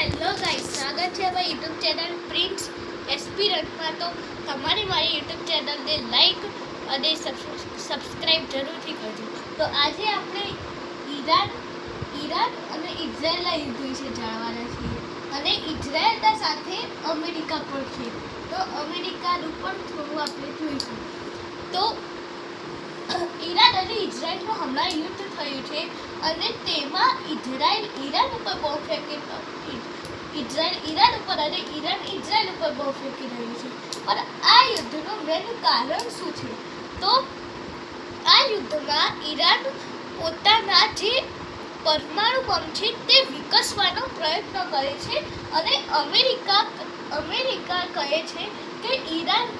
Hello guys, સ્વાગત છે મારી યુટ્યુબ ચેનલ પ્રિન્સ એસ્પિરન્ટમાં. તો તમારે મારી યુટ્યુબ ચેનલને લાઈક અને સબસ્ક્રાઈબ જરૂરથી કરજો. તો આજે આપણે ઈરાન અને ઇઝરાયલના યુદ્ધ વિશે જાણવાના છીએ, અને ઇઝરાયલના સાથે અમેરિકા પણ છે. તો અમેરિકાનું પણ થોડું આપણે જોઈશું. તો ઈરાન અને ઇઝરાયલનું હમણાં યુદ્ધ થયું છે, અને તેમાં ઇઝરાયલ ઈરાન ઉપર બોમ્બ ફેંકી ઇઝરાયલ ઈરાન ઉપર અને ઈરાન ઇઝરાયલ ઉપર બોમ્બ ફેંકી રહ્યું છે. પણ આ યુદ્ધનું મેન કારણ શું છે? તો આ યુદ્ધમાં ઈરાન પોતાના જે પરમાણુ બોમ્બ છે તે વિકસાવવાનો પ્રયત્ન કરે છે, અને અમેરિકા કહે છે કે ઈરાન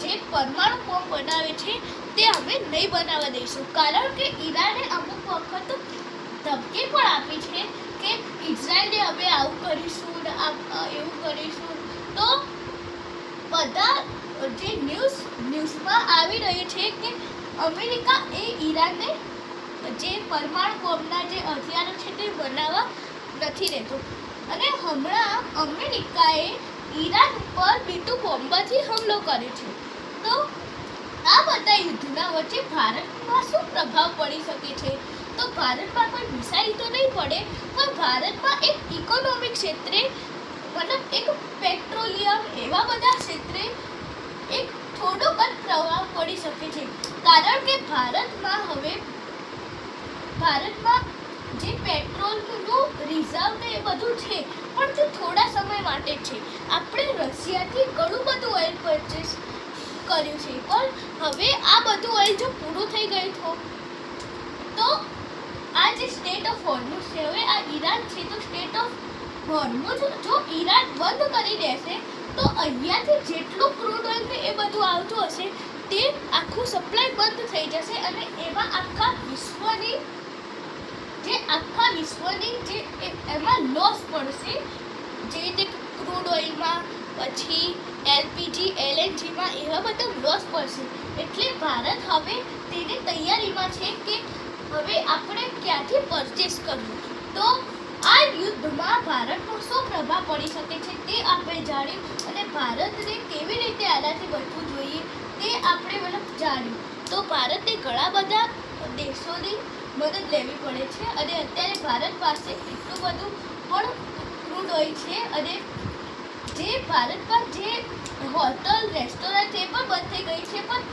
જે પરમાણુ બોમ્બ બનાવે છે તે અમે નહીં બનાવવા દઈશું, કારણ કે ઈરાને અમુક વખત ધમકી પણ આપી છે કે ઇઝરાયલને અમે આવું કરીશું એવું કરીશું. તો બધા જે ન્યૂઝમાં આવી રહ્યું છે કે અમેરિકા એ ઈરાનને જે પરમાણુ બોમ્બના જે હથિયારો છે તે બનાવવા નથી દેતો. અને હમણાં અમેરિકાએ ઈરાન ઉપર બીટુ બોમ્બથી હુમલો કર્યો છે. તો આ બધા યુદ્ધના વચ્ચે ભારતમાં શું પ્રભાવ પડી શકે છે? તો ભારતમાં કોઈ મિસાઇલ તો નહીં પડે, પણ ભારતમાં એક ઇકોનોમિક ક્ષેત્રે, મતલબ એક પેટ્રોલિયમ, એવા બધા ક્ષેત્રે એક થોડોક જ પ્રભાવ પડી શકે છે. કારણ કે ભારતમાં જે પેટ્રોલનું રિઝર્વ ને એ બધું છે, પણ તે થોડા સમય માટે છે. આપણે રશિયાથી ઘણું બધું ઓઇલ પરચેસ કર્યું છે, પણ હવે આ બધું ઓઇલ જો પૂરું થઈ ગયું તો આ જે સ્ટેટ ઓફ હોર્મુઝ છે, હવે આ ઈરાન છે, તો સ્ટેટ ઓફ હોર્મુઝ જો ઈરાન બંધ કરી દેશે તો અહીંયાથી જેટલું ક્રૂડ ઓઇલ ને એ બધું આવતું હશે તે આખું સપ્લાય બંધ થઈ જશે, અને એમાં આખા વિશ્વની જે એમાં લોસ પડશે. જે રીતે ક્રૂડ ઓઇલમાં, પછી એલપીજી એલએનજીમાં એવા બધા લોસ પડશે. એટલે ભારત હવે તેની તૈયારીમાં છે કે હવે આપણે ક્યાંથી પરચેસ કરવું. તો આ યુદ્ધમાં ભારતનો શું પ્રભાવ પડી શકે છે તે આપણે જાણ્યું, અને ભારતને કેવી રીતે આનાથી બચવું જોઈએ તે આપણે જાણ્યું. તો ભારતને ઘણા બધા દેશોની મદદ લેવી પડે છે, અને અત્યારે ભારત પાસે એટલું બધું પણ ક્રૂડ ઓઇલ છે, અને જે ભારતમાં જે હોટલ રેસ્ટોરન્ટ એ પણ બંધ થઈ ગઈ છે, પણ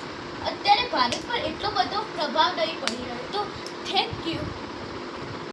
અત્યારે ભારત પર એટલો બધો પ્રભાવ નહીં પડી રહ્યો. તો થેન્ક યુ.